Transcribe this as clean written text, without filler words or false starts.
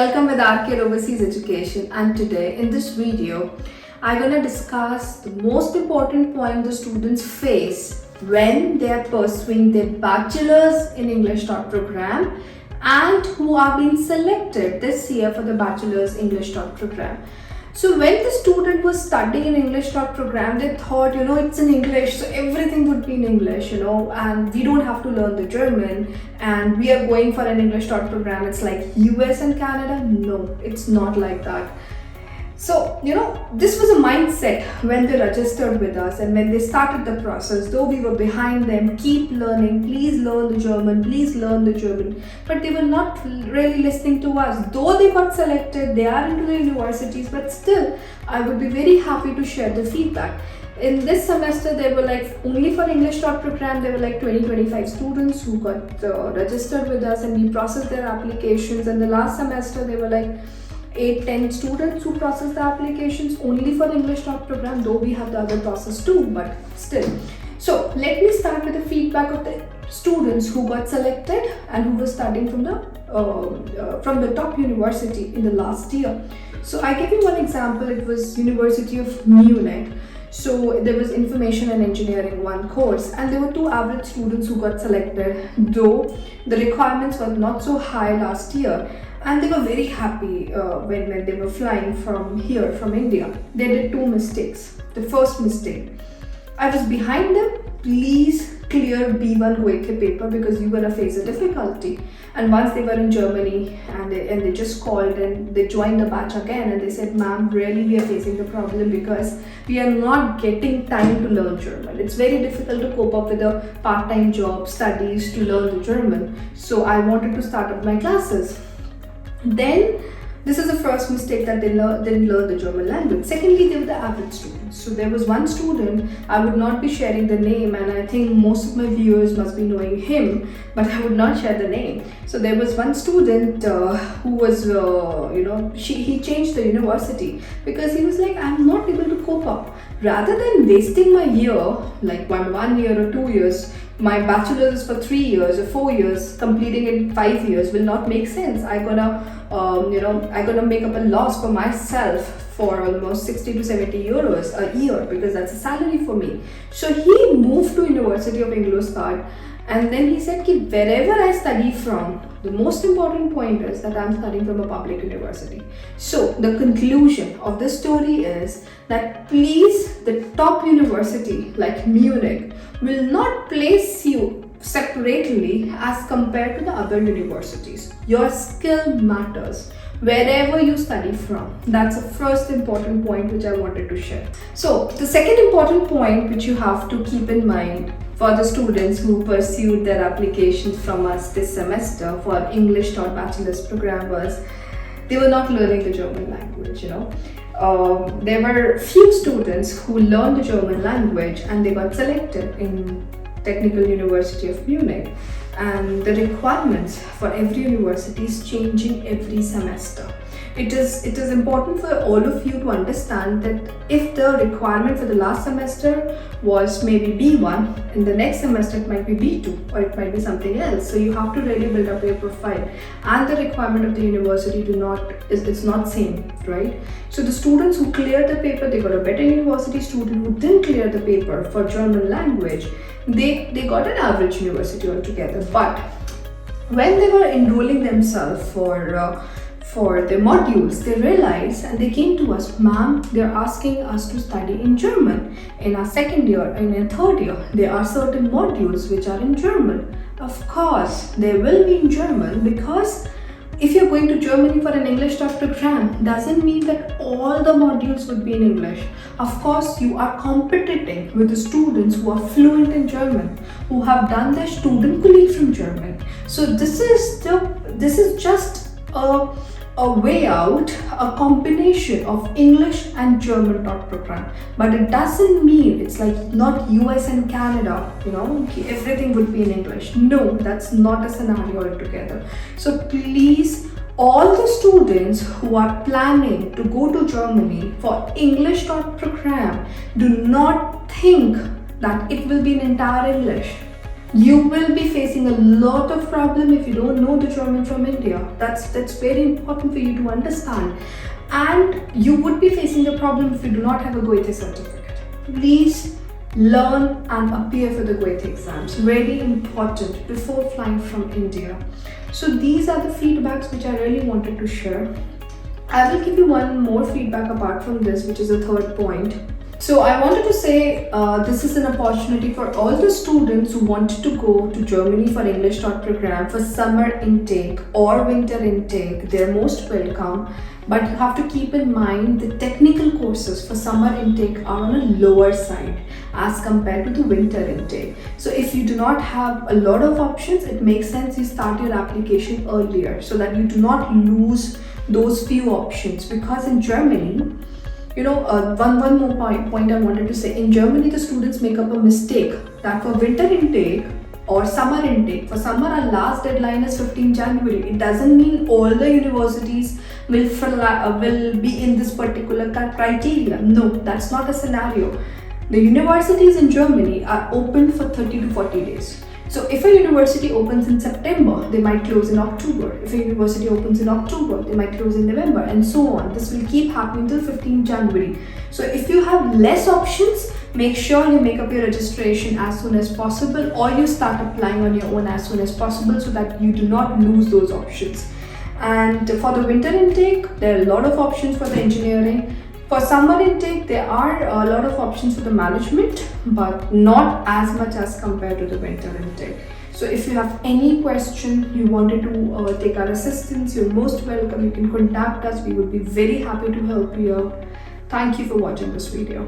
Welcome with Rcare Overseas Education, and today in this video I'm going to discuss the most important point the students face when they are pursuing their bachelors in English taught program and who are being selected this year for the bachelors English taught program. So when the student was studying in English taught program, they thought, it's in English, so everything would be in English, and we don't have to learn the German, and we are going for an English taught program. It's like US and Canada. No, it's not like that. So, this was a mindset when they registered with us and when they started the process. Though we were behind them, keep learning, please learn the German, please learn the German. But they were not really listening to us. Though they got selected, they are into the universities, but still, I would be very happy to share the feedback. In this semester, they were only for English taught program, there were 20-25 students who got registered with us and we processed their applications. And the last semester, they were 8-10 students who processed the applications only for English taught program, though we have the other process too, but still. So let me start with the feedback of the students who got selected and who were studying from the top university in the last year. So I give you one example. It was University of Munich. So there was information and engineering one course, and there were 2 average students who got selected, though the requirements were not so high last year. And they were very happy when they were flying from here, from India. They did 2 mistakes. The first mistake, I was behind them. Please clear B1 Goethe paper because you're gonna face a difficulty. And once they were in Germany and they just called and they joined the batch again and they said, ma'am, really we are facing the problem because we are not getting time to learn German. It's very difficult to cope up with a part-time job, studies to learn the German. So I wanted to start up my classes. Then this is the first mistake, that they didn't learn the German language. Secondly, they were the average students. So there was one student, I would not be sharing the name, and I think most of my viewers must be knowing him, but I would not share the name. So there was one student who was, he changed the university because he was like, I'm not able to cope up. Rather than wasting my year, like one year or 2 years, my bachelor's is for 3 years or 4 years, completing it in 5 years will not make sense. I'm gonna make up a loss for myself for almost 60 to 70 euros a year because that's a salary for me. So he moved to University of Ingolstadt, and then he said, wherever I study from, the most important point is that I'm studying from a public university. So the conclusion of this story is that please, the top university like Munich will not place you separately as compared to the other universities. Your skill matters wherever you study from. That's the first important point which I wanted to share. So the second important point which you have to keep in mind for the students who pursued their applications from us this semester for English taught bachelor's program was they were not learning the German language. There were few students who learned the German language and they got selected in Technical University of Munich, and the requirements for every university is changing every semester. It is important for all of you to understand that if the requirement for the last semester was maybe B1, in the next semester it might be B2 or it might be something else. So you have to really build up your profile, and the requirement of the university is not same, right? So the students who cleared the paper, they got a better university. Student who didn't clear the paper for German language, they got an average university altogether. But when they were enrolling themselves for the modules, they realized and they came to us, ma'am, they're asking us to study in German. In our second year and in third year, there are certain modules which are in German. Of course, they will be in German because if you're going to Germany for an English taught program, doesn't mean that all the modules would be in English. Of course, you are competing with the students who are fluent in German, who have done their studienkolleg from German. So this is just a way out, a combination of English and German taught program. But it doesn't mean it's like not US and Canada, everything would be in English. No, that's not a scenario altogether. So please, all the students who are planning to go to Germany for English taught program, do not think that it will be in entire English. You will be facing a lot of problem if you don't know the German from India. That's very important for you to understand. And you would be facing the problem if you do not have a Goethe certificate. Please learn and appear for the Goethe exams. Very important before flying from India. So these are the feedbacks which I really wanted to share. I will give you one more feedback apart from this, which is the third point. So I wanted to say this is an opportunity for all the students who want to go to Germany for English program for summer intake or winter intake. They're most welcome, but you have to keep in mind the technical courses for summer intake are on a lower side as compared to the winter intake. So if you do not have a lot of options, it makes sense you start your application earlier so that you do not lose those few options, because in Germany, one more point I wanted to say. In Germany, the students make up a mistake that for winter intake or summer intake, for summer our last deadline is 15 January. It doesn't mean all the universities will be in this particular criteria. No, that's not a scenario. The universities in Germany are open for 30 to 40 days. So if a university opens in September, they might close in October. If a university opens in October, they might close in November, and so on. This will keep happening till 15 January. So if you have less options, make sure you make up your registration as soon as possible, or you start applying on your own as soon as possible so that you do not lose those options. And for the winter intake, there are a lot of options for the engineering. For summer intake, there are a lot of options for the management, but not as much as compared to the winter intake. So if you have any question, you wanted to take our assistance, you're most welcome. You can contact us. We would be very happy to help you out. Thank you for watching this video.